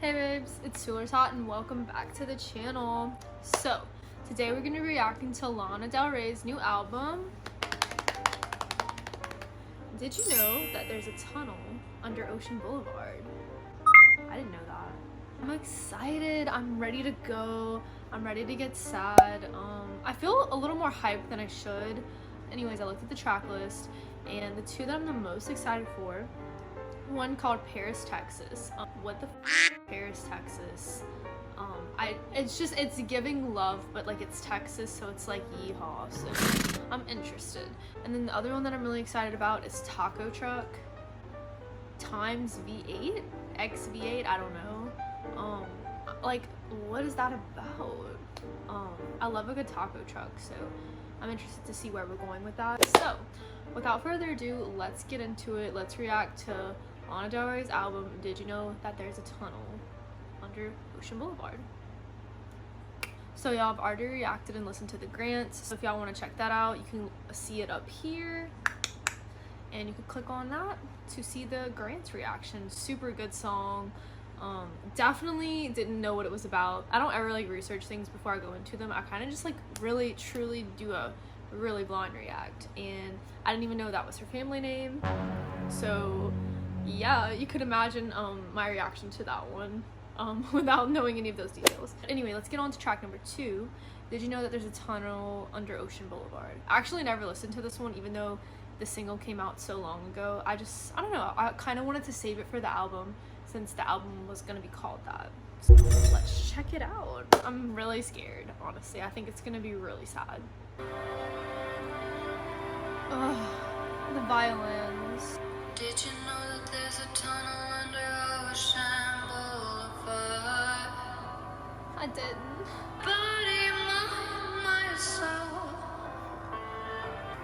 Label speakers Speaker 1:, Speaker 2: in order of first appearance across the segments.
Speaker 1: Hey babes, it's Sular's Hot and welcome back to the channel. So, today we're going to be reacting to Lana Del Rey's new album. Did you know that there's a tunnel under Ocean Boulevard? I didn't know that. I'm excited, I'm ready to go, I'm ready to get sad. I feel a little more hyped than I should. Anyways, I looked at the track list and the two that I'm the most excited for, one called Paris, Texas. What the Paris, Texas? It's giving love, but like it's Texas, so it's like yeehaw, so I'm interested. And then the other one that I'm really excited about is Taco Truck times V8, X V8, I don't know. Like, what is that about? I love a good taco truck, so I'm interested to see where we're going with that. So, without further ado, let's get into it. Let's react to Lana Del Rey's album, Did You Know That There's a Tunnel Under Ocean Boulevard? So y'all, I've already reacted and listened to the grants, so if y'all want to check that out, you can see it up here, and you can click on that to see the grants reaction. Super good song. Definitely didn't know what it was about. I don't ever like research things before I go into them. I kind of just like really truly do a really blind react, and I didn't even know that was her family name, so yeah, you could imagine my reaction to that one without knowing any of those details. Anyway, let's get on to track number 2. Did you know that there's a tunnel under Ocean Boulevard? I actually never listened to this one, even though the single came out so long ago. I don't know, I kind of wanted to save it for the album since the album was gonna be called that. So let's check it out. I'm really scared, honestly. I think it's gonna be really sad. Ugh, the violins.
Speaker 2: Did you know that there's a tunnel under Ocean Boulevard?
Speaker 1: I didn't.
Speaker 2: Body, mind, my soul.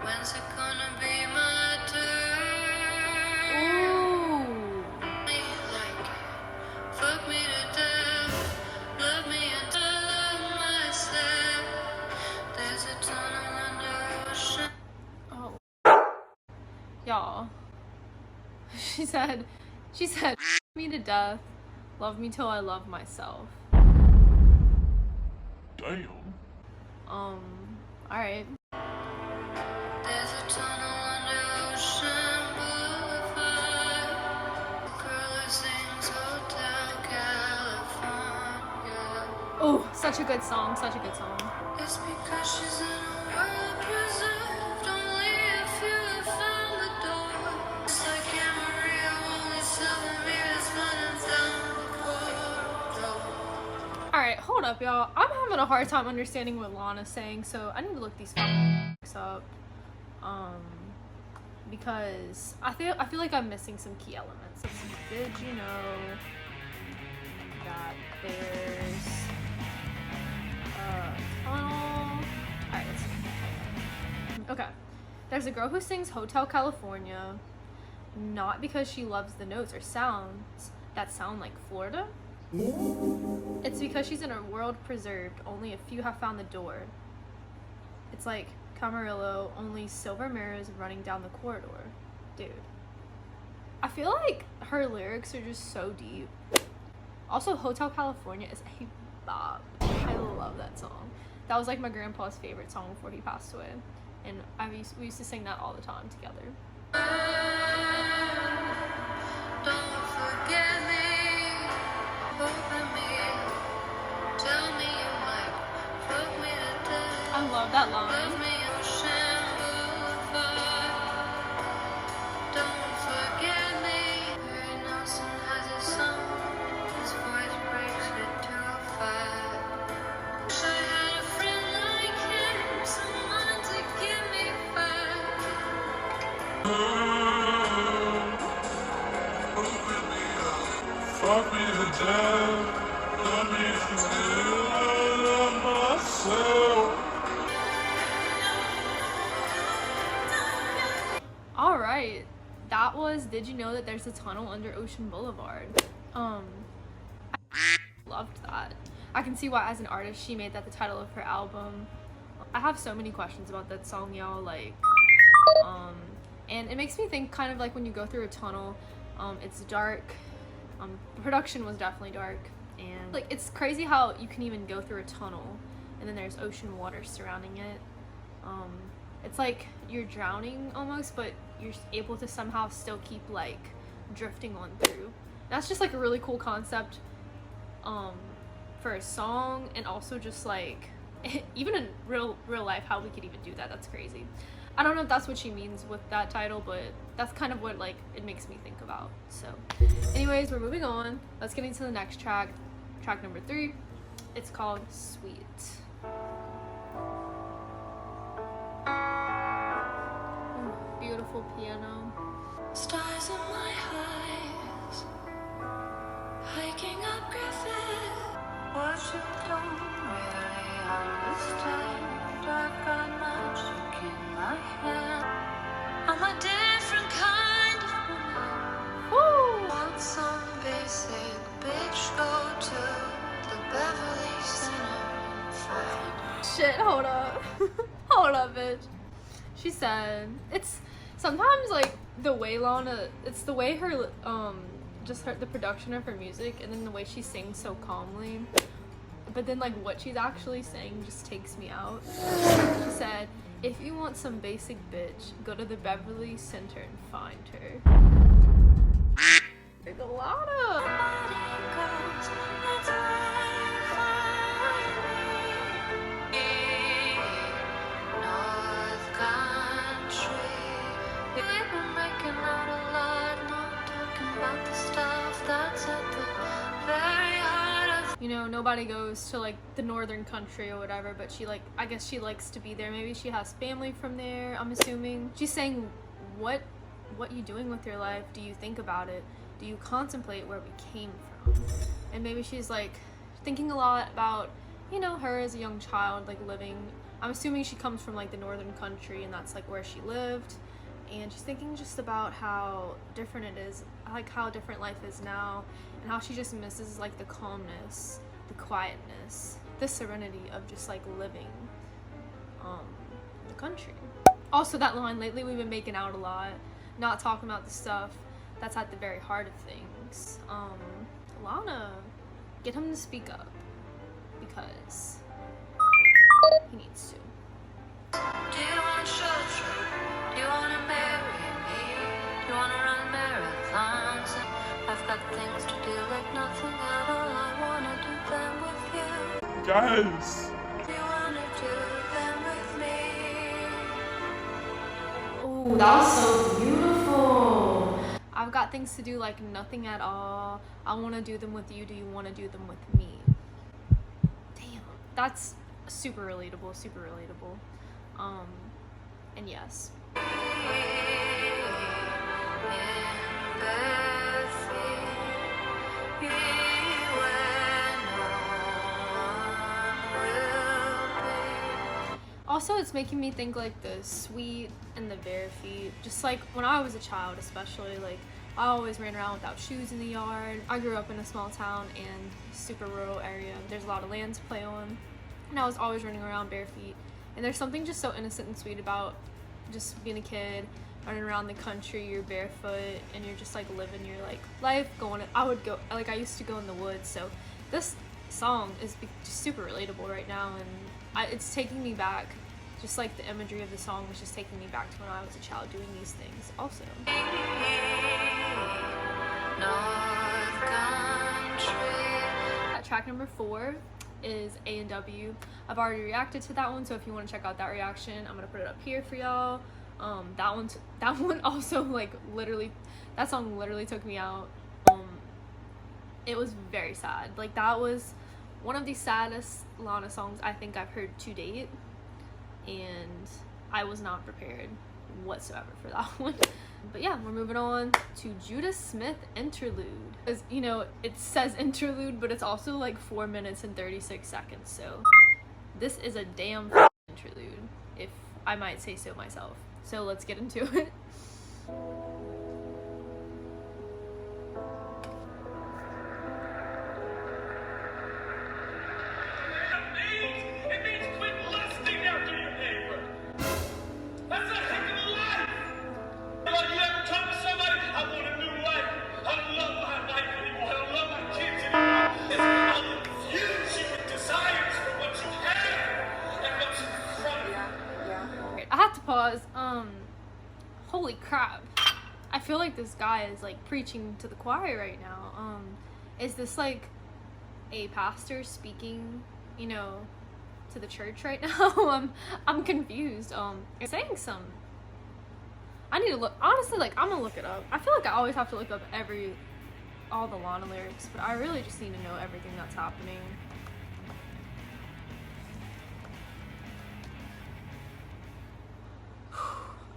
Speaker 2: When's it gonna be my turn?
Speaker 1: Ooh.
Speaker 2: Like, fuck me to death, love me until I love myself. There's a tunnel under Ocean.
Speaker 1: Oh. Y'all. She said, me to death, love me till I love myself.
Speaker 3: Damn.
Speaker 2: There's
Speaker 1: Alright.
Speaker 2: a tunnel under Ocean Boulevard. The girl who sings Hotel California.
Speaker 1: Oh, such a good song, such a good song.
Speaker 2: It's because she's in a world preserved. Only if you have found the door. It's like Maria, only silver mirrors running down the corridor.
Speaker 1: Alright, hold up, y'all. I'm having a hard time understanding what Lana's saying, so I need to look these facts up. Because I feel like I'm missing some key elements. Did you know that there's a tunnel? Alright, let's see. Okay. There's a girl who sings Hotel California, not because she loves the notes or sounds that sound like Florida. It's because she's in a world preserved, only a few have found the door. It's like Camarillo, only silver mirrors running down the corridor. Dude. I feel like her lyrics are just so deep. Also, Hotel California is a bop. I love that song. That was like my grandpa's favorite song before he passed away. And we used to sing that all the time together.
Speaker 2: Don't forget me, open me, tell me you might fuck me to death.
Speaker 1: I love that
Speaker 2: Love
Speaker 1: line.
Speaker 2: me Ocean Boulevard. Don't forget me. Barry Nelson has his song. His voice breaks it to a fire. Wish I had a friend like him, someone to give me back.
Speaker 3: Fuck me to death, love me until I love myself.
Speaker 1: Alright, that was Did You Know That There's a Tunnel Under Ocean Boulevard. I loved that. I can see why as an artist she made that the title of her album. I have so many questions about that song, y'all, like, and it makes me think kind of like when you go through a tunnel, it's dark, The production was definitely dark, and like it's crazy how you can even go through a tunnel and then there's ocean water surrounding it. It's like you're drowning almost, but you're able to somehow still keep like drifting on through. That's just like a really cool concept for a song, and also just like even in real life how we could even do that. That's crazy. I don't know if that's what she means with that title, but that's kind of what like it makes me think about. So anyways, we're moving on. Let's get into the next track number 3. It's called Sweet. Beautiful piano.
Speaker 2: Stars in my eyes, hiking up Griffith. What you don't really understand. I got magic in my hand. I'm a different kind of woman.
Speaker 1: Woo!
Speaker 2: Want some basic bitch? Go to the Beverly Center and find.
Speaker 1: Shit, hold up. Hold up, bitch. She said, it's sometimes like the way Lana, it's the way her, just the production of her music, and then the way she sings so calmly, but then like what she's actually saying just takes me out. She said, if you want some basic bitch, go to the Beverly Center and find her. There's a lot of. You know, nobody goes to like the northern country or whatever, but she like, I guess she likes to be there. Maybe she has family from there, I'm assuming. She's saying, what you doing with your life? Do you think about it? Do you contemplate where we came from? And maybe she's like thinking a lot about, you know, her as a young child, like living, I'm assuming she comes from like the northern country and that's like where she lived. And she's thinking just about how different it is, like how different life is now, and how she just misses like the calmness, the quietness, the serenity of just like living the country. Also that line, lately we've been making out a lot, not talking about the stuff that's at the very heart of things. Lana, get him to speak up, because he needs to.
Speaker 2: Do you want children? Do you want to marry me? Do you want to run marathons? I've got things to do like nothing at all. I want to do them with you.
Speaker 3: Guys.
Speaker 2: Do you want to do them with me?
Speaker 1: Oh, that was so beautiful. I've got things to do like nothing at all. I want to do them with you. Do you want to do them with me? Damn, that's super relatable, super relatable. And yes. Also, it's making me think like the sweet and the bare feet. Just like when I was a child, especially, like I always ran around without shoes in the yard. I grew up in a small town and super rural area. There's a lot of land to play on, and I was always running around bare feet. And there's something just so innocent and sweet about just being a kid, running around the country, you're barefoot, and you're just like living your like life, going. I used to go in the woods, so this song is just super relatable right now, and it's taking me back. Just like the imagery of the song was just taking me back to when I was a child doing these things also. Track number 4 is A&W. I've already reacted to that one, so if you want to check out that reaction, I'm gonna put it up here for y'all. That one also like literally, that song literally took me out. It was very sad. Like that was one of the saddest Lana songs I think I've heard to date, and I was not prepared whatsoever for that one. But yeah, we're moving on to Judah Smith Interlude. As you know, it says interlude, but it's also like 4 minutes and 36 seconds, so this is a damn interlude, if I might say so myself. So let's get into it.
Speaker 3: It means quit lusting after your neighbor. That's a heck of a life. Like you ever talk to somebody, I want a new life. I don't love my life anymore.
Speaker 1: feel like this guy is like preaching to the choir right now. Is this like a pastor speaking, you know, to the church right now? I'm confused. It's saying some. I need to look, honestly, like, I'm gonna look it up. I feel like I always have to look up all the Lana lyrics, but I really just need to know everything that's happening.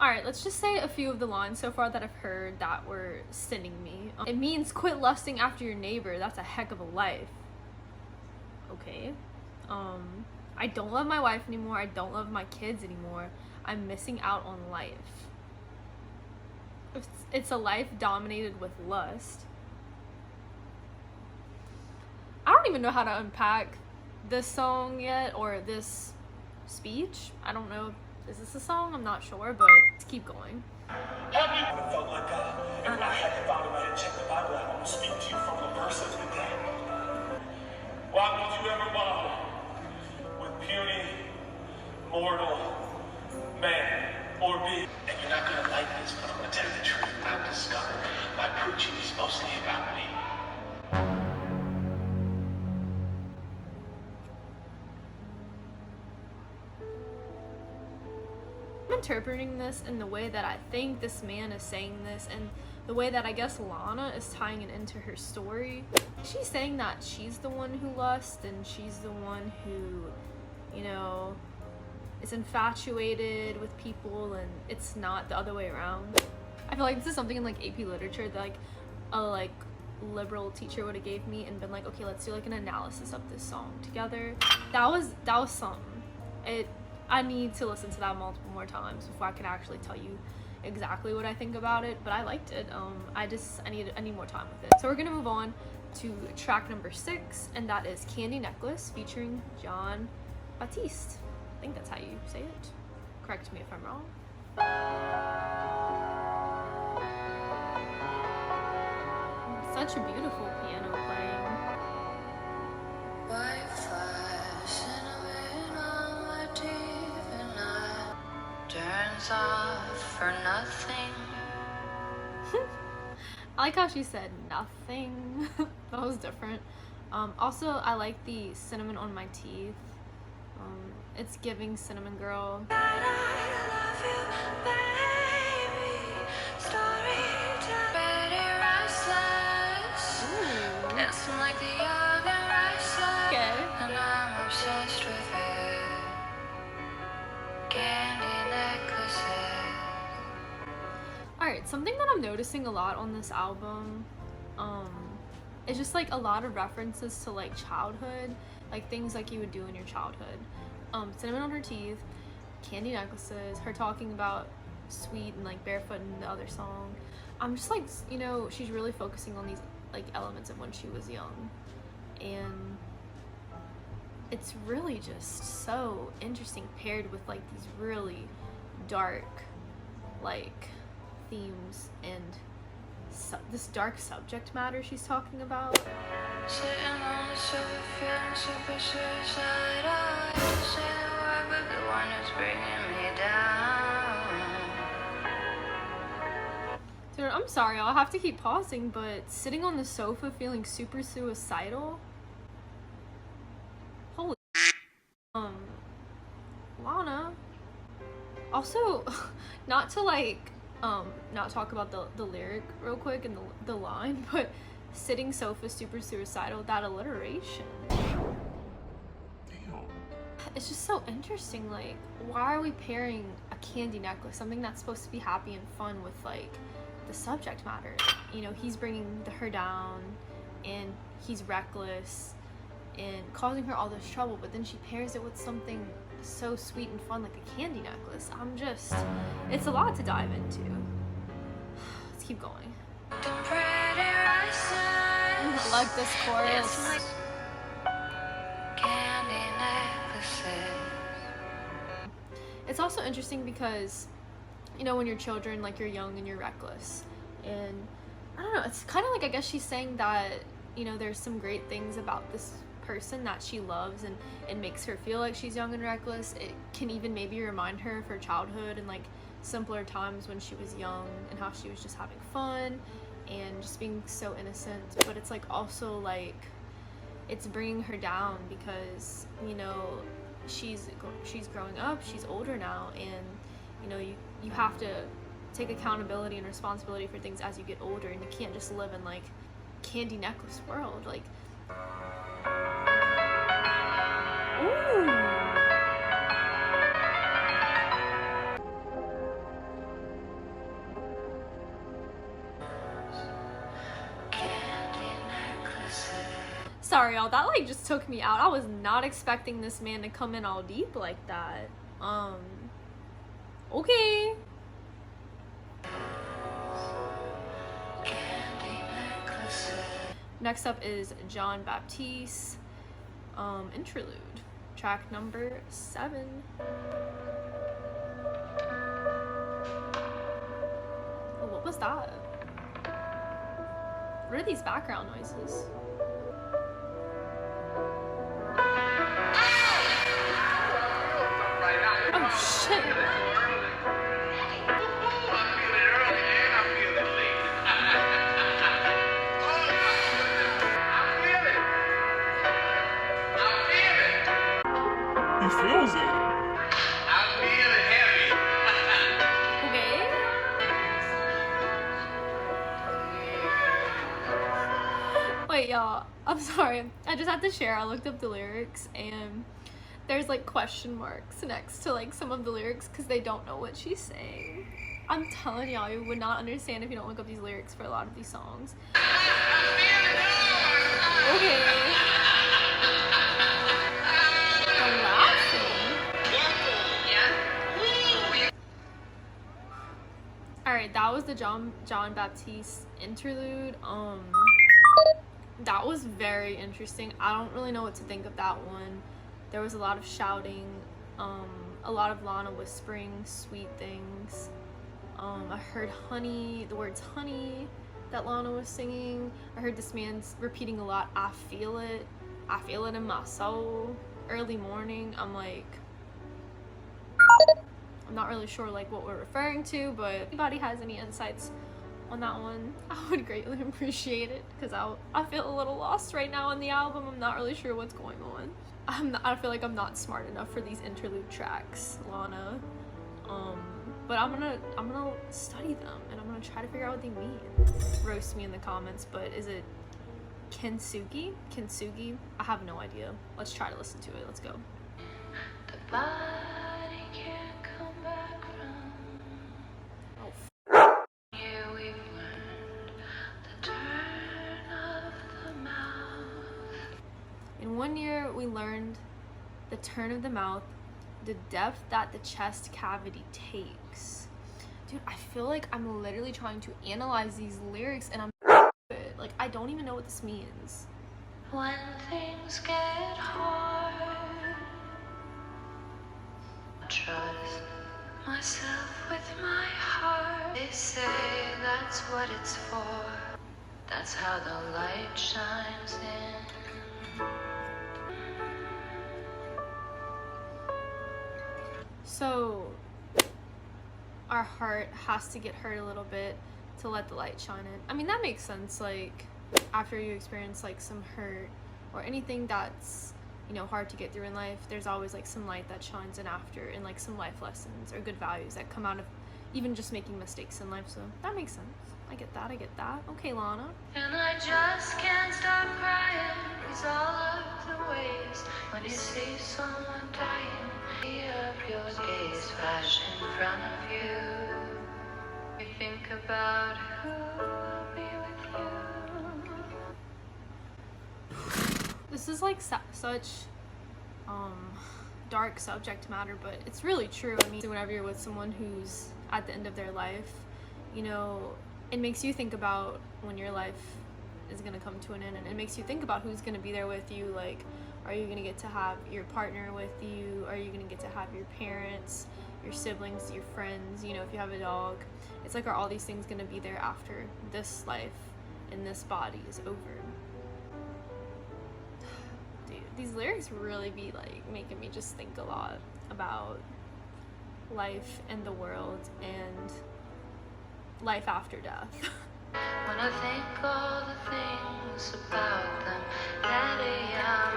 Speaker 1: Alright, let's just say a few of the lines so far that I've heard that were sending me. It means quit lusting after your neighbor. That's a heck of a life. Okay. I don't love my wife anymore. I don't love my kids anymore. I'm missing out on life. It's a life dominated with lust. I don't even know how to unpack this song yet, or this speech. I don't know. Is this a song? I'm not sure, but let's keep going.
Speaker 3: Have you ever felt like and when I had to find a way to check the Bible, I want to speak to you from the verse of the day. Why would you ever bother with puny, mortal man or being? And you're not going to like this, but I'm going to tell you the truth. I've discovered my preaching is mostly about me.
Speaker 1: I'm interpreting this in the way that I think this man is saying this, and the way that I guess Lana is tying it into her story. She's saying that she's the one who lusts, and she's the one who, you know, is infatuated with people, and it's not the other way around. I feel like this is something in like AP literature that like a liberal teacher would have gave me and been like, okay, let's do like an analysis of this song together. That was something. I need to listen to that multiple more times before I can actually tell you exactly what I think about it, but I liked it. I need more time with it. So we're gonna move on to track number 6, and that is Candy Necklace featuring Baptiste. I think that's how you say it. Correct me if I'm wrong. Such a beautiful piano playing.
Speaker 2: Turns off for nothing.
Speaker 1: I like how she said nothing. That was different. Also, I like the cinnamon on my teeth. It's giving cinnamon girl. Alright, something that I'm noticing a lot on this album, is just like a lot of references to like childhood, like things like you would do in your childhood. Cinnamon on her teeth, candy necklaces, her talking about sweet and like barefoot in the other song. I'm just like, you know, she's really focusing on these like elements of when she was young, and it's really just so interesting paired with like these really dark like themes and this dark subject matter she's talking about.
Speaker 2: Sitting on the sofa feeling super suicidal. I hate to say the word, but the one who's bringing me down.
Speaker 1: Dude, I'm sorry, I'll have to keep pausing, but sitting on the sofa feeling super suicidal? Holy Lana. Also, not to like not talk about the lyric real quick and the line, but sitting sofa super suicidal, that alliteration. Damn. It's just so interesting, like, why are we pairing a candy necklace, something that's supposed to be happy and fun, with like the subject matter? You know, he's bringing her down and he's reckless and causing her all this trouble, but then she pairs it with something so sweet and fun like a candy necklace. It's a lot to dive into. Let's keep going. I like this chorus. It's also interesting because, you know, when you're children, like, you're young and you're reckless, and I don't know, it's kind of like, I guess she's saying that, you know, there's some great things about this person that she loves, and it makes her feel like she's young and reckless. It can even maybe remind her of her childhood and like simpler times when she was young and how she was just having fun and just being so innocent. But it's like also like it's bringing her down because, you know, she's growing up, she's older now, and you know, you have to take accountability and responsibility for things as you get older, and you can't just live in like candy necklace world. Like, ooh. Sorry, y'all, that like just took me out. I was not expecting this man to come in all deep like that. Okay. Next up is John Baptiste, interlude, track number 7. Oh, what was that? What are these background noises? Oh shit.
Speaker 3: He feels it.
Speaker 4: I feel it heavy.
Speaker 1: Okay. Wait, y'all, I'm sorry. I just had to share. I looked up the lyrics and there's like question marks next to like some of the lyrics because they don't know what she's saying. I'm telling y'all, you would not understand if you don't look up these lyrics for a lot of these songs. Okay. The laughing. Alright, that was the John Baptiste interlude. That was very interesting. I don't really know what to think of that one. There was a lot of shouting, a lot of Lana whispering sweet things. I heard honey, the words honey that Lana was singing. I heard this man repeating a lot, I feel it in my soul. Early morning, I'm like, I'm not really sure like what we're referring to, but if anybody has any insights on that one, I would greatly appreciate it because I feel a little lost right now in the album. I'm not really sure what's going on. I feel like I'm not smart enough for these interlude tracks, Lana. But I'm gonna study them and I'm gonna try to figure out what they mean. Roast me in the comments, but is it kensuki? Kensuki? I have no idea. Let's try to listen to it. Let's go.
Speaker 2: The body can't come back from.
Speaker 1: Oh,
Speaker 2: Here we've learned the turn of the mouth.
Speaker 1: in 1 year, we learned the turn of the mouth, the depth that the chest cavity takes. Dude, I feel like I'm literally trying to analyze these lyrics and I'm like, I don't even know what this means.
Speaker 2: When things get hard, I trust myself with my heart. They say that's what it's for. That's how the light shines in.
Speaker 1: So our heart has to get hurt a little bit to let the light shine in. I mean, that makes sense. Like after you experience like some hurt or anything that's, you know, hard to get through in life, there's always like some light that shines in after, and like some life lessons or good values that come out of even just making mistakes in life. So that makes sense. I get that. Okay, Lana.
Speaker 2: And I just can't stop crying, 'cause all of the ways when you see someone dying, see of your gaze flash in front of you. You think about who will be with you.
Speaker 1: This is like such dark subject matter, but it's really true. I mean, whenever you're with someone who's at the end of their life, you know, it makes you think about when your life is gonna come to an end, and it makes you think about who's gonna be there with you. Like, are you gonna get to have your partner with you? Are you gonna get to have your parents, your siblings, your friends? You know, if you have a dog, it's like, are all these things gonna be there after this life and this body is over? Dude, these lyrics really be like making me just think a lot about life in the world and life after death.
Speaker 2: When I think all the things about them, Daddy, I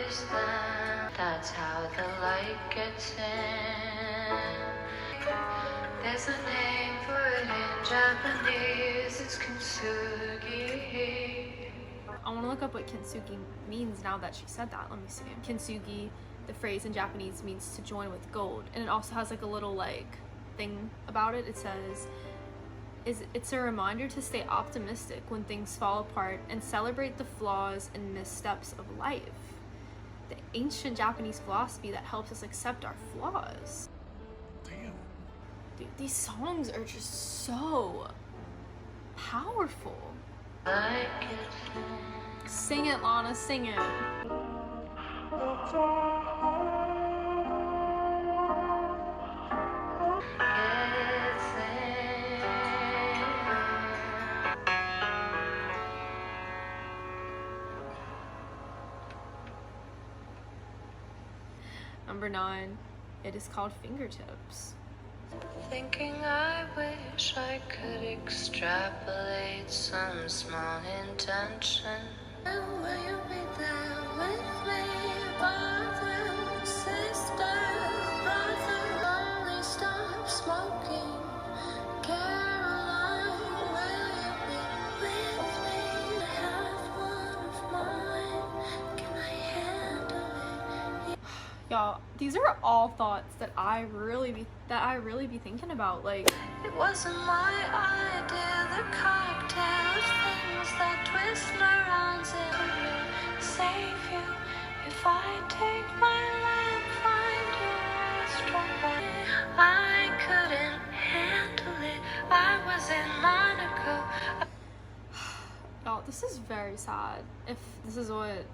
Speaker 2: miss them. That's how the light gets in. There's a name for it in Japanese, it's kensuki.
Speaker 1: I want to look up what kensuki means now that she said that. Let me see. Kensuki, the phrase in Japanese, means to join with gold, and it also has like a little like thing about it. It says, it's a reminder to stay optimistic when things fall apart and celebrate the flaws and missteps of life. The ancient Japanese philosophy that helps us accept our flaws.
Speaker 3: Damn.
Speaker 1: Dude, these songs are just so powerful. Sing it, Lana, sing it. Number 9, it is called Fingertips.
Speaker 2: Thinking I wish I could extrapolate some small intention. And will you be there with me, brother, sister, brother? Only stop smoking. Caroline, will you be with me? I have one of mine. Can I handle it?
Speaker 1: Y'all, these are all thoughts that I really be thinking about. Like,
Speaker 2: It wasn't my idea, the cocktail of things that twist around it. Could save you if I take my lamp, find you restaurant. I couldn't handle it. I was in Monaco.
Speaker 1: y'all, this is very sad. If this is what,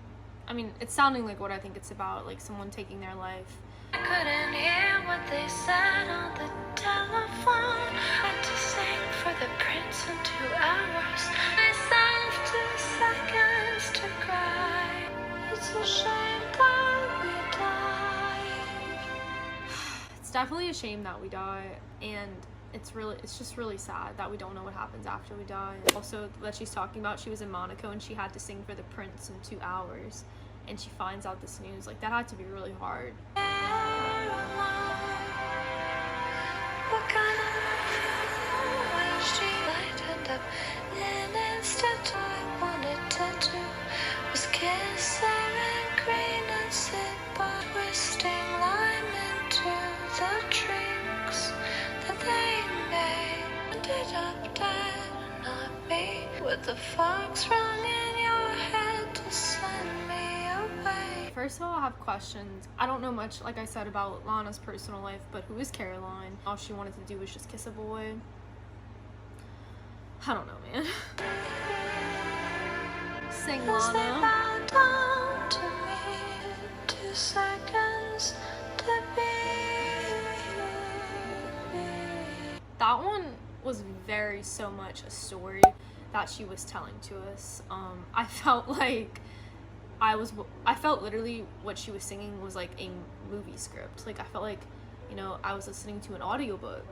Speaker 1: I mean, it's sounding like what I think it's about, like someone taking their life.
Speaker 2: I couldn't hear what they said on the telephone. I had to sing for the prince in 2 hours. Myself 2 seconds to cry. It's a shame that we died.
Speaker 1: It's definitely a shame that we die, and it's just really sad that we don't know what happens after we die. Also, that she's talking about, she was in Monaco and she had to sing for the prince in 2 hours, and she finds out this news. Like, that had to be really hard.
Speaker 2: What kind of was she lighted up? An instant I wanted to do was kiss her and green and sit by twisting lime into the drinks that they made. Ended up dead, not me. With the fox rung in your head to send me away.
Speaker 1: First of all, I have questions. I don't know much, like I said, about Lana's personal life, but who is Caroline? All she wanted to do was just kiss a boy. I don't know, man. Sing, Lana.
Speaker 2: Down to me in 2 seconds to be.
Speaker 1: That one was very so much a story that she was telling to us. I felt like I felt literally what she was singing was like a movie script. Like, I felt like, you know, I was listening to an audiobook.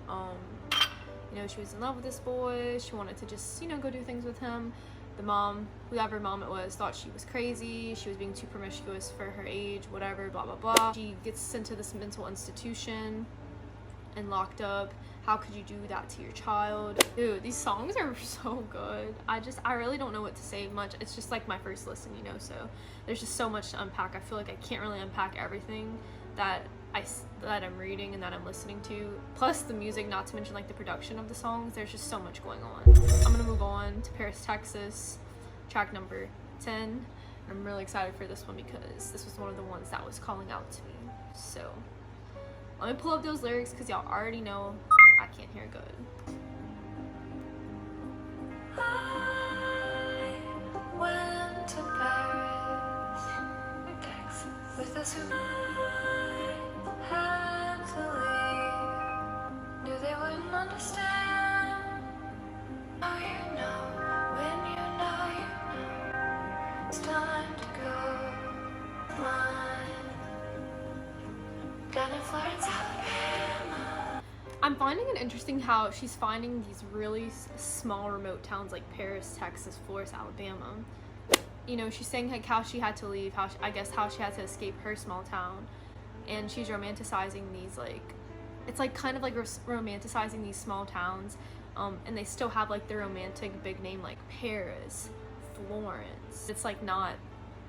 Speaker 1: You know, she was in love with this boy. She wanted to just, you know, go do things with him. The mom, whoever mom it was, thought she was crazy. She was being too promiscuous for her age, whatever, blah, blah, blah. She gets sent to this mental institution and locked up. How could you do that to your child? Dude, these songs are so good. I really don't know what to say much. It's just like my first listen, you know, so there's just so much to unpack. I feel like I can't really unpack everything that I'm reading and that I'm listening to. Plus the music, not to mention like the production of the songs. There's just so much going on. I'm gonna move on to Paris, Texas, track number 10. I'm really excited for this one because this was one of the ones that was calling out to me. So let me pull up those lyrics because y'all already know I can't hear good.
Speaker 2: I went to Paris, Texas, with a suit. I had to leave. Knew they wouldn't understand. Now you know, when you know, you know. It's time to go. Mine. Down in Florence, Alabama.
Speaker 1: I'm finding it interesting how she's finding these really small remote towns like Paris, Texas, Florence, Alabama. You know, she's saying like how she had to leave, I guess how she had to escape her small town, and she's romanticizing these like, it's like kind of like romanticizing these small towns, and they still have like their romantic big name like Paris, Florence. It's like not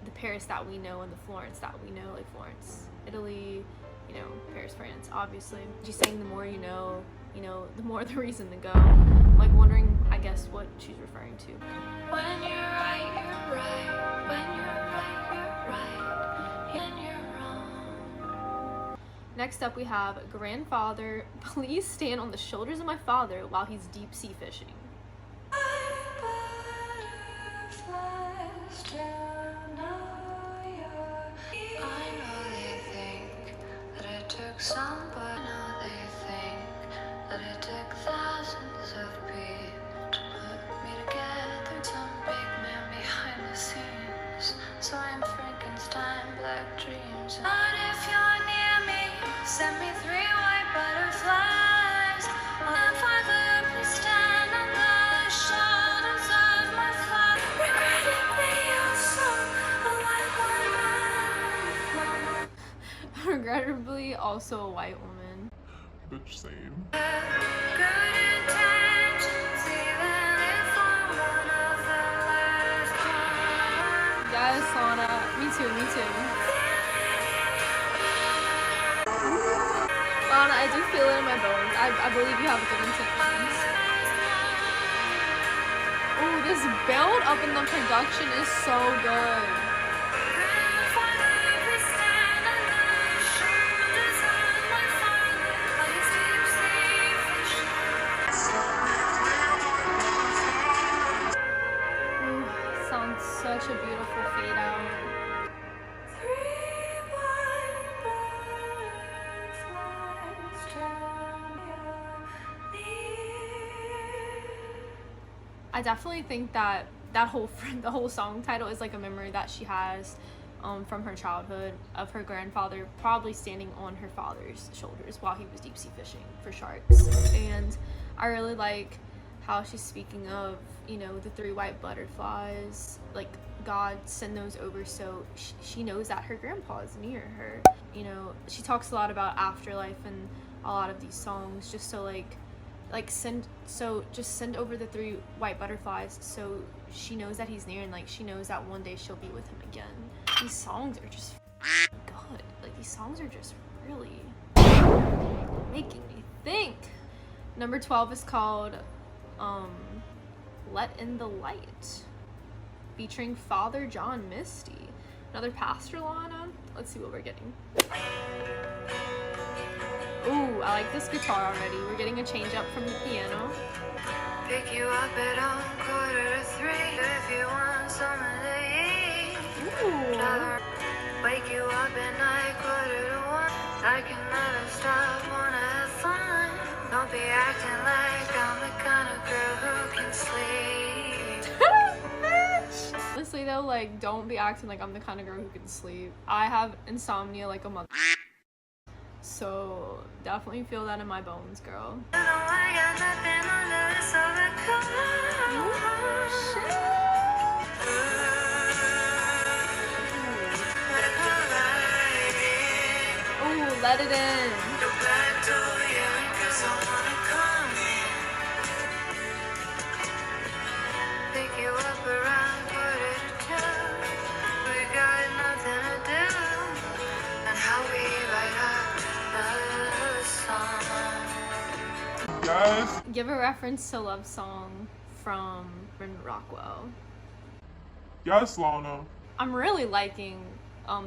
Speaker 1: the Paris that we know and the Florence that we know, like Florence, Italy, you know, Paris, France, obviously. She's saying the more you know, the more the reason to go. Like wondering, I guess, what she's referring to.
Speaker 2: When you're right, you're right. When you're right, you're right. When you're wrong.
Speaker 1: Next up we have grandfather, please stand on the shoulders of my father while he's deep sea fishing.
Speaker 2: Somebody, I know they think that it took thousands of people to put me together. Some big man behind the scenes, so I'm Frankenstein, black dreams. But if you're near me, send me 3 white butterflies. My father, please stand on the shoulders of my father. Regrettably, also a white woman.
Speaker 1: Regrettably, also a white woman.
Speaker 5: Bitch, same.
Speaker 2: Good intentions, even if I'm one of the last ones.
Speaker 1: Yes, Lana. Me too, me too. Lana, I do feel it in my bones. I believe you have good intentions. Oh, this build up in the production is so good. Such a beautiful fade out. I definitely think that the whole song title is like a memory that she has from her childhood of her grandfather probably standing on her father's shoulders while he was deep sea fishing for sharks. And I really like how she's speaking of, you know, the 3 white butterflies, like God send those over so she knows that her grandpa is near her. You know, she talks a lot about afterlife in a lot of these songs, just so just send over the 3 white butterflies so she knows that he's near, and like she knows that one day she'll be with him again. These songs are just good. Like these songs are just really making me think. Number 12 is called Let in the Light, featuring Father John Misty. Another Pastor Lana. Let's see what we're getting. Ooh, I like this guitar already. We're getting a change up from the piano.
Speaker 2: Pick you up at 2:45 if you want something to eat.
Speaker 1: Ooh.
Speaker 2: Wake you up at night 1:45. I can never stop, wanna have fun. Don't be acting like I'm the kind of girl who can sleep.
Speaker 1: Honestly though, like, don't be acting like I'm the kind of girl who can sleep. I have insomnia like a mother. So definitely feel that in my bones, girl.
Speaker 2: You know I got nothing under this overcoat.
Speaker 1: Ooh, let it in.
Speaker 2: The back door, yeah, 'cause I wanna come in. Pick you up around 1:45. We got nothing to do. And how we write our song.
Speaker 5: Yes.
Speaker 1: Give a reference to Love Song from Rockwell.
Speaker 5: Yes, Lana.
Speaker 1: I'm really liking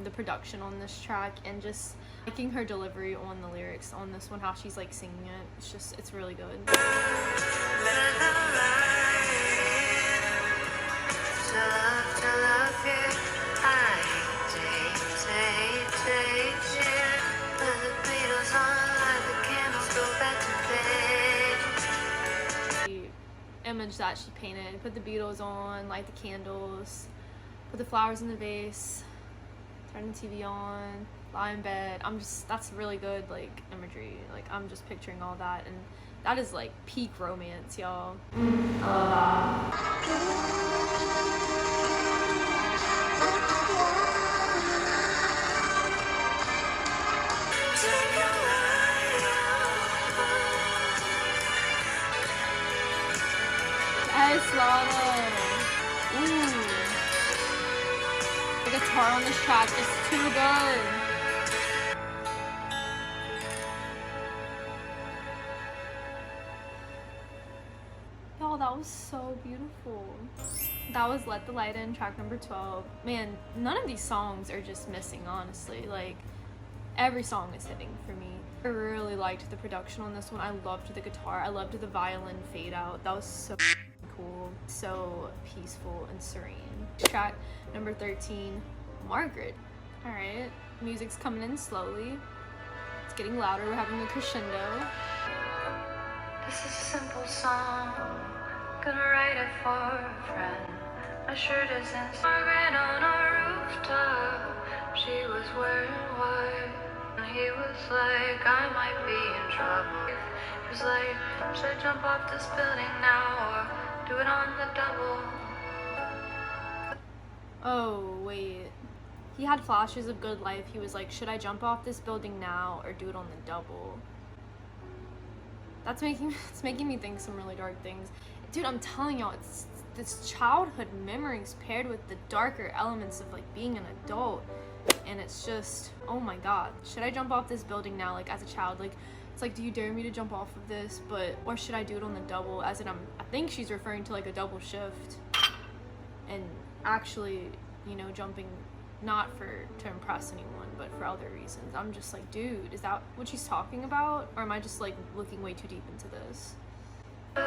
Speaker 1: the production on this track and just liking her delivery on the lyrics on this one, how she's like singing it. It's really good.
Speaker 2: Let the light to love you. I take it. Let the Beatles on, light the candles, go back to bed.
Speaker 1: The image that she painted, put the Beatles on, light the candles, put the flowers in the vase, Turn the TV on, lie in bed. That's really good, like, imagery. Like, I'm just picturing all that, and that is, like, peak romance, y'all. I love that. Yes, Lana. Ooh. The guitar on this track is too good. Y'all, that was so beautiful. That was Let the Light In, track number 12. Man, none of these songs are just missing, honestly. Like, every song is hitting for me. I really liked the production on this one. I loved the guitar. I loved the violin fade out. That was so cool, so peaceful and serene. Track number 13, Margaret. All right, music's coming in slowly. It's getting louder. We're having a crescendo.
Speaker 2: This is a simple song, gonna write it for a friend. My shirt isn't Margaret on our rooftop. She was wearing white, and he was like, I might be in trouble. He was like, should I jump off this building now or do it on the double?
Speaker 1: Oh, wait. He had flashes of good life. He was like, should I jump off this building now or do it on the double? It's making me think some really dark things. Dude, I'm telling y'all, it's this childhood memories paired with the darker elements of, like, being an adult. And it's just, oh my god. Should I jump off this building now, like, as a child? Like, it's like, do you dare me to jump off of this? Or should I do it on the double? As in, I think she's referring to, like, a double shift. And actually, you know, jumping not to impress anyone, but for other reasons. I'm just like, dude, is that what she's talking about? Or am I just, like, looking way too deep into this?
Speaker 2: Baby,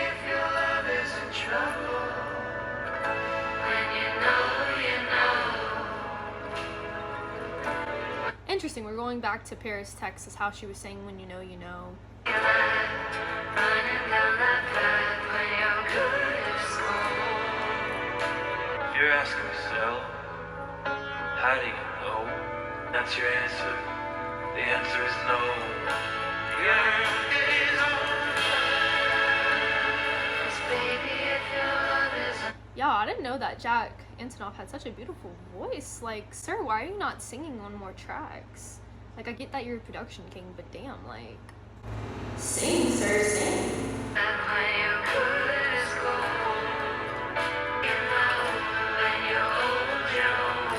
Speaker 2: if your love is in trouble, then you know.
Speaker 1: Interesting, we're going back to Paris, Texas, how she was saying when you know, you know.
Speaker 2: Running down that path when you're good as gold.
Speaker 4: You're asking yourself, how do you know? That's your answer. The answer is no. Yeah, it is
Speaker 1: Yeah, I didn't know that Jack Antonoff had such a beautiful voice. Like, sir, why are you not singing on more tracks? Like, I get that you're a production king, but damn, like, sing, sir, sing.
Speaker 2: And when you're good as gold, you know, when you're old, you're old,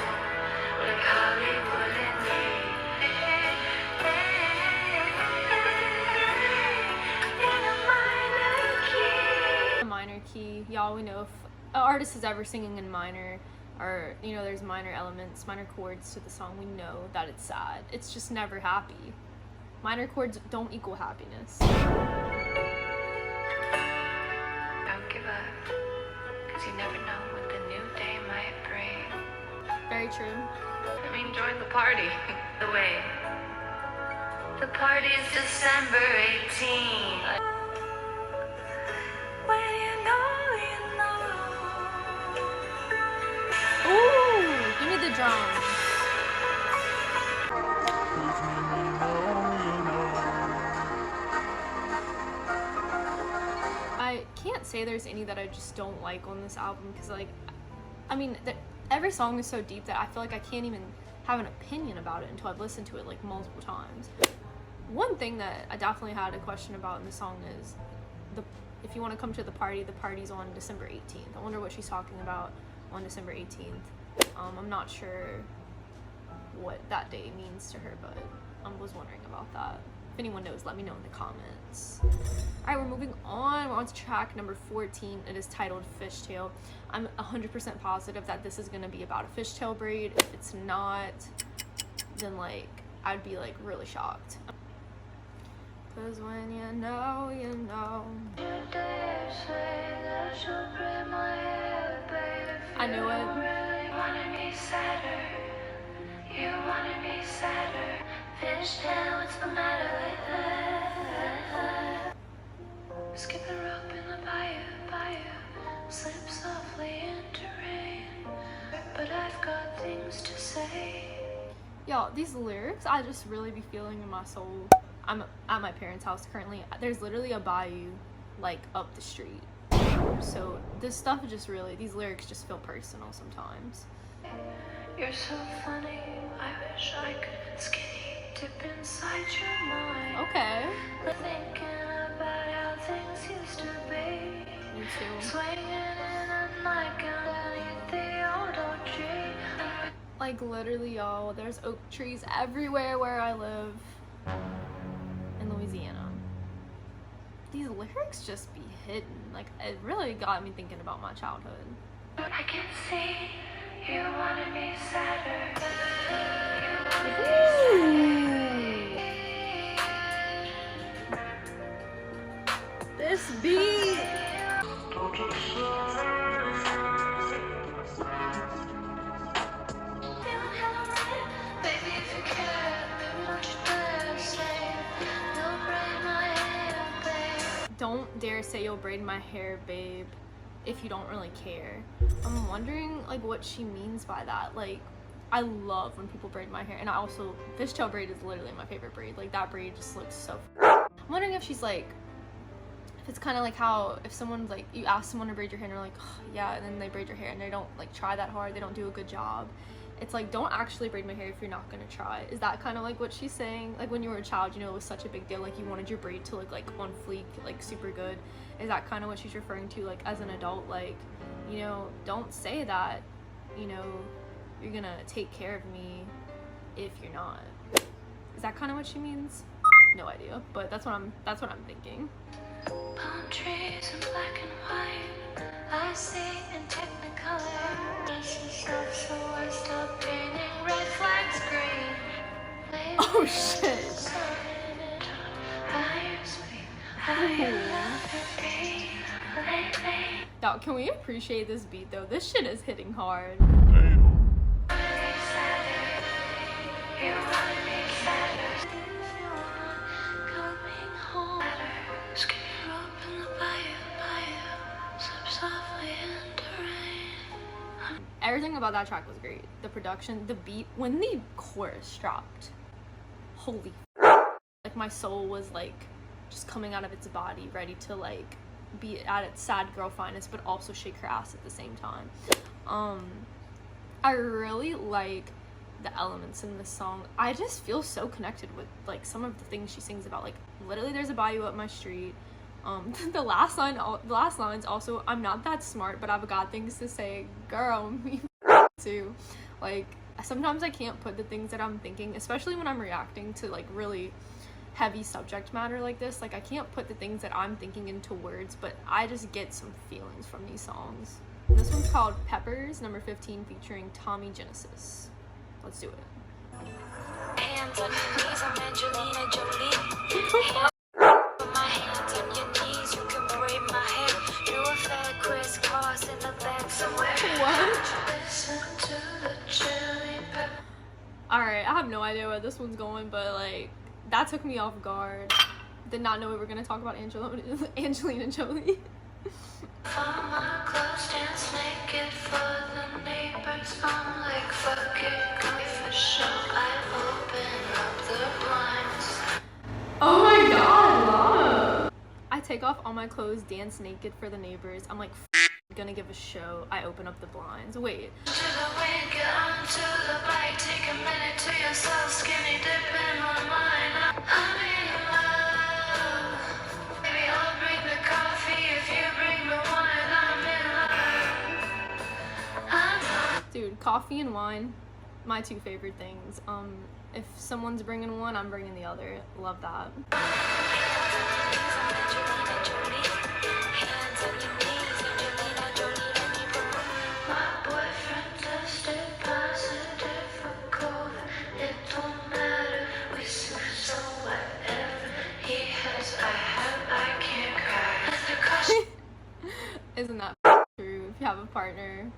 Speaker 2: like Hollywood and me.
Speaker 1: A minor key, y'all, we know if an artist is ever singing in minor, or, you know, there's minor elements, minor chords to the song, we know that it's sad. It's just never happy. Minor chords don't equal happiness.
Speaker 2: Don't give up, because you never know what the new day might bring.
Speaker 1: Very true.
Speaker 2: I mean, join the party. The way. The party's December 18th. When you know, you know.
Speaker 1: Ooh, give me the drums. I can't say there's any that I just don't like on this album, because, like, I mean, every song is so deep that I feel like I can't even have an opinion about it until I've listened to it, like, multiple times. One thing that I definitely had a question about in the song is if you want to come to the party's on December 18th. I wonder what she's talking about on December 18th. I'm not sure what that day means to her, but I was wondering about that. If anyone knows, let me know in the comments. Alright, we're moving on. We're on to track number 14. It is titled Fishtail. I'm 100% positive that this is going to be about a fishtail braid. If it's not, then, like, I'd be, like, really shocked. Cause when you know, you know. I knew it.
Speaker 2: You wanted me sadder. Fishtail, what's the matter with that? Skip a rope in the bayou. Slip softly in used to say.
Speaker 1: Y'all, these lyrics I just really be feeling in my soul. I'm at my parents' house currently. There's literally a bayou like up the street. So this stuff is just really, these lyrics just feel personal sometimes.
Speaker 2: You're so funny, I wish I could skinny dip inside your mind.
Speaker 1: Okay.
Speaker 2: Thinking about how things used to be.
Speaker 1: Me too.
Speaker 2: Swinging in a nightgown underneath the old oak tree.
Speaker 1: Like literally, y'all, there's oak trees everywhere where I live in Louisiana. These lyrics just be hidden. Like, it really got me thinking about my childhood.
Speaker 2: I can see you wanna be sadder.
Speaker 1: This beat!
Speaker 2: Baby, if you care, baby, don't you dare say you'll break my hair, babe.
Speaker 1: Don't dare say you'll braid my hair, babe, if you don't really care. I'm wondering, like, what she means by that. Like, I love when people braid my hair, and I also, fishtail braid is literally my favorite braid. Like, that braid just looks so I'm wondering if she's like, if it's kind of like how if someone's like, you ask someone to braid your hair and they're like, oh, yeah, and then they braid your hair and they don't like try that hard, they don't do a good job. It's like, don't actually braid my hair if you're not gonna try. Is that kind of like what she's saying? Like, when you were a child, you know, it was such a big deal, like you wanted your braid to look like on fleek, like super good. Is that kind of what she's referring to, like as an adult? Like, you know, don't say that, you know, you're gonna take care of me if you're not. Is that kind of what she means? No idea, but that's what I'm thinking.
Speaker 2: Palm trees in black and white, I see in technicolor. This is stuff, so I stop painting red flags green.
Speaker 1: Oh shit. Now, can we appreciate this beat though? This shit is hitting hard.
Speaker 5: Damn.
Speaker 1: Everything about that track was great. The production, the beat, when the chorus dropped, holy like my soul was like just coming out of its body, ready to like be at its sad girl finest, but also shake her ass at the same time. I really like the elements in this song. I just feel so connected with like some of the things she sings about. Like literally, there's a bayou up my street. The last line's also, I'm not that smart, but I've got things to say. Girl, me too. Like, sometimes I can't put the things that I'm thinking, especially when I'm reacting to like really heavy subject matter like this. Like, I can't put the things that I'm thinking into words, but I just get some feelings from these songs. This one's called Peppers, number 15, featuring Tommy Genesis. Let's do it.
Speaker 2: Hands on your knees, I'm Angelina Jolie. Put my hands on your knees, you can braid my hair. Do a fat crisscross in the back somewhere.
Speaker 1: What?
Speaker 2: Listen to the chili pepper.
Speaker 1: Alright, I have no idea where this one's going, but like, that took me off guard. Did not know we were gonna talk about Angelina Jolie.
Speaker 2: Find my clothes, dance naked for the neighbors. I'm like, fuck it, go for show. I open up the blinds.
Speaker 1: Oh my god, Lana! I take off all my clothes, dance naked for the neighbors. I'm like, gonna give a show. I open up the blinds. Wait.
Speaker 2: To the wind, get onto the bike. Take a minute to yourself, skinny dip in my mind. I'm in love. Baby, I'll bring the coffee if you bring the wine. I'm in love.
Speaker 1: Dude, coffee and wine, my two favorite things. If someone's bringing one, I'm bringing the other. Love that.
Speaker 2: My boyfriend tested positive for COVID. It don't matter, we seem so whatever he has. I have, I can't cry. The cost.
Speaker 1: Isn't that true? If you have a partner,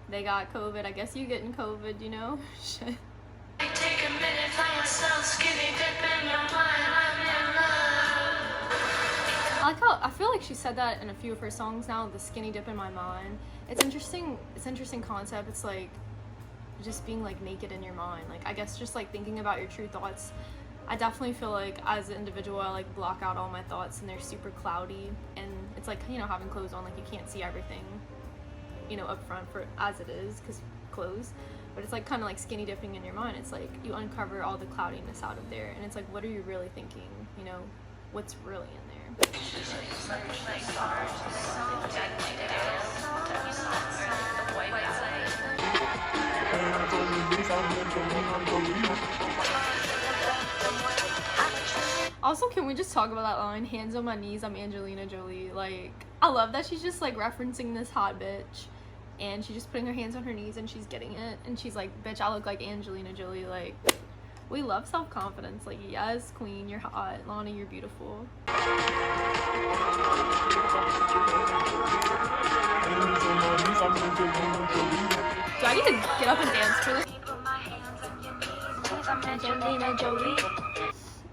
Speaker 1: they got COVID, I guess you getting COVID, you know? Shit.
Speaker 2: Take a minute, find yourself, skinny dip in your mind. I'm in love.
Speaker 1: I like how, I feel like she said that in a few of her songs now, the skinny dip in my mind. It's interesting concept. It's like, just being like naked in your mind. Like I guess just like thinking about your true thoughts. I definitely feel like as an individual I like block out all my thoughts and they're super cloudy, and it's like, you know, having clothes on, like you can't see everything, you know, up front for as it is because clothes, but it's like kind of like skinny dipping in your mind. It's like you uncover all the cloudiness out of there, and it's like, what are you really thinking, you know, what's really in there. Also, can we just talk about that line, hands on my knees, I'm Angelina Jolie? Like, I love that she's just like referencing this hot bitch, and she's just putting her hands on her knees and she's getting it, and she's like, bitch, I look like Angelina Jolie. Like, we love self-confidence. Like, yes, queen, you're hot. Lana, you're beautiful. Do I need to get up and dance for this? Angelina Jolie.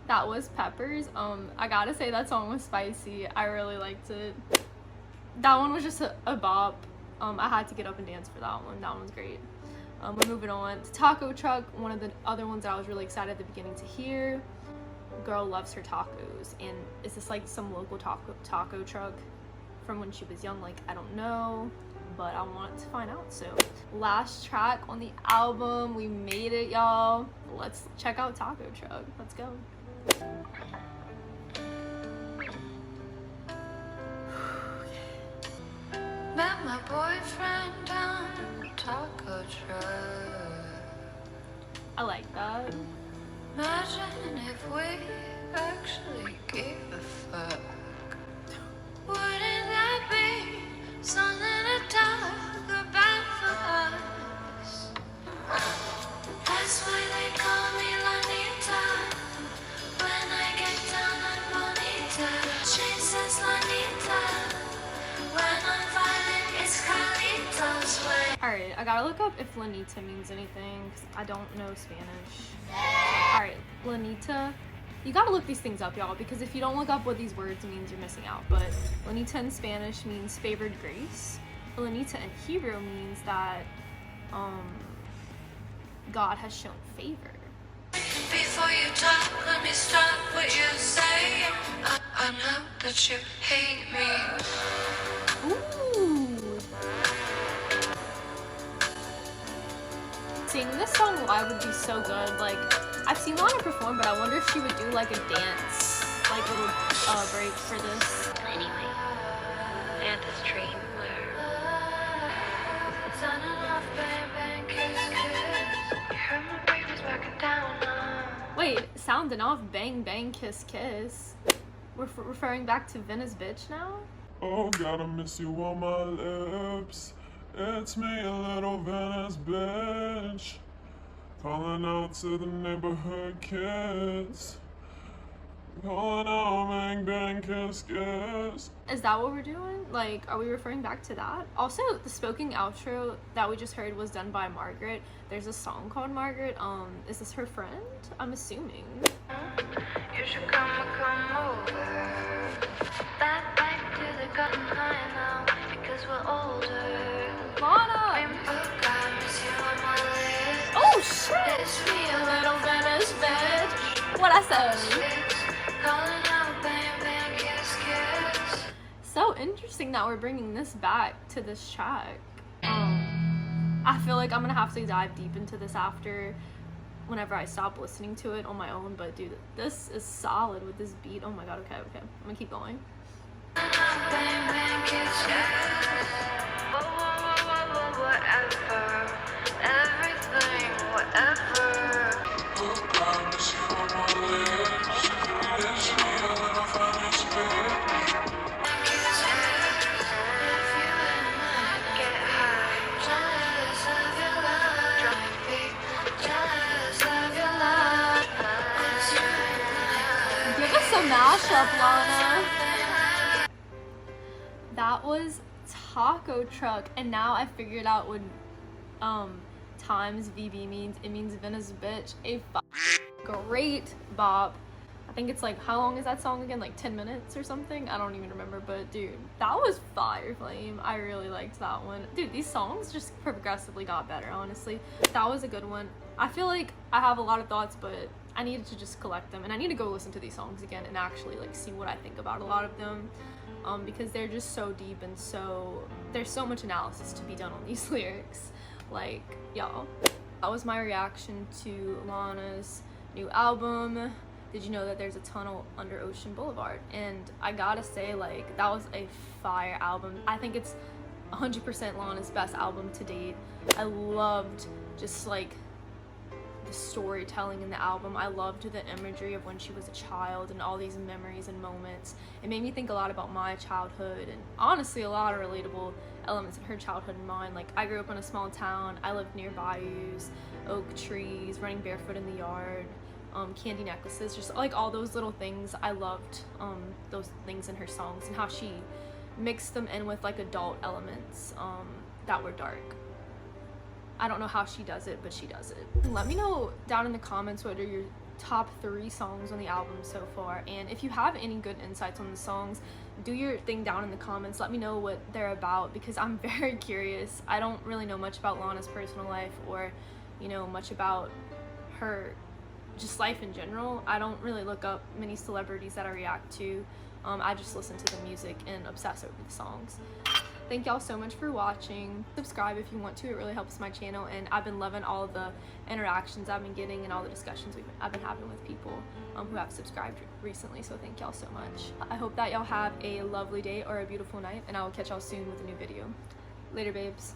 Speaker 1: That was Peppers. I gotta say that song was spicy. I really liked it. That one was just a bop. I had to get up and dance for that one. That one was great. We're moving on to Taco Truck, one of the other ones that I was really excited at the beginning to hear. Girl loves her tacos, and is this like some local taco truck from when she was young? Like, I don't know, but I want to find out. So last track on the album, we made it, y'all. Let's check out Taco Truck. Let's go.
Speaker 2: Met my boyfriend down the taco truck.
Speaker 1: I like that.
Speaker 2: Imagine if we actually gave a fuck. Wouldn't that be something to talk about for us? That's why they call me Lanita. When I get down on bonita, she says Lanita. When I'm violent, it's Carlitos way.
Speaker 1: Alright, I gotta look up if Lanita means anything, because I don't know Spanish. Alright, Lanita. You gotta look these things up, y'all, because if you don't look up what these words means, you're missing out. But Lanita in Spanish means favored grace. Lanita in Hebrew means that God has shown favor.
Speaker 2: Before you talk, let me stop what you say. I know that you hate me.
Speaker 1: Ooh. Singing this song live would be so good. Like, I've seen Lana perform, but I wonder if she would do like a dance, like little break for this.
Speaker 2: Anyway, and this dream where it's on and off, bang, bang, kiss, kiss. You heard my baby's backing down now.
Speaker 1: Wait, sounding off, bang, bang, kiss, kiss. We're referring back to Venice Bitch now?
Speaker 5: Oh, gotta miss you on my lips. It's me, a little Venice bitch. Calling out to the neighborhood kids. Calling out, bang, bang, kiss, kiss.
Speaker 1: Is that what we're doing? Like, are we referring back to that? Also, the spoken outro that we just heard was done by Margaret. There's a song called Margaret. Is this her friend? I'm assuming.
Speaker 2: You should come over. Back to the cotton high now, because we're older.
Speaker 1: Lana!
Speaker 2: God, miss you on my lips.
Speaker 1: Oh shit!
Speaker 2: It's me, a little Venice bitch.
Speaker 1: What I said?
Speaker 2: Calling out, bang, bang, kiss, kiss.
Speaker 1: So interesting that we're bringing this back to this track. I feel like I'm gonna have to dive deep into this after, whenever I stop listening to it on my own. But dude, this is solid with this beat. Oh my god. Okay. I'm gonna keep going.
Speaker 2: Bang, bang, kiss, kiss. Whatever. Everything, whatever.
Speaker 5: Oh, God, miss you on my lips. It's me, a little Venice bitch.
Speaker 2: Kiss, kiss. If you and I get high, jealous of your love. Drive me jealous of your love.
Speaker 1: Give us a mashup, Lana. That was Taco Truck, and now I figured out what times VB means. It means Venice Bitch. A great bop. I think it's like, how long is that song again? Like 10 minutes or something? I don't even remember, but dude, that was fire flame. I really liked that one. Dude, these songs just progressively got better, honestly. That was a good one. I feel like I have a lot of thoughts, but I needed to just collect them, and I need to go listen to these songs again and actually like see what I think about a lot of them, because they're just so deep and there's so much analysis to be done on these lyrics. Like, y'all, that was my reaction to Lana's new album. Did you know that there's a tunnel under Ocean Boulevard? And I gotta say, like, that was a fire album. I think it's 100% Lana's best album to date. I loved just like the storytelling in the album. I loved the imagery of when she was a child and all these memories and moments. It made me think a lot about my childhood, and honestly a lot of relatable elements in her childhood and mine. Like, I grew up in a small town. I lived near bayous, oak trees, running barefoot in the yard, candy necklaces, just like all those little things. I loved those things in her songs and how she mixed them in with like adult elements that were dark. I don't know how she does it, but she does it. Let me know down in the comments what are your top 3 songs on the album so far, and if you have any good insights on the songs, do your thing down in the comments. Let me know what they're about, because I'm very curious. I don't really know much about Lana's personal life, or much about her just life in general. I don't really look up many celebrities that I react to. I just listen to the music and obsess over the songs. Thank y'all so much for watching. Subscribe if you want to, it really helps my channel, and I've been loving all of the interactions I've been getting and all the discussions I've been having with people who have subscribed recently, so thank y'all so much. I hope that y'all have a lovely day or a beautiful night, and I will catch y'all soon with a new video. Later, babes.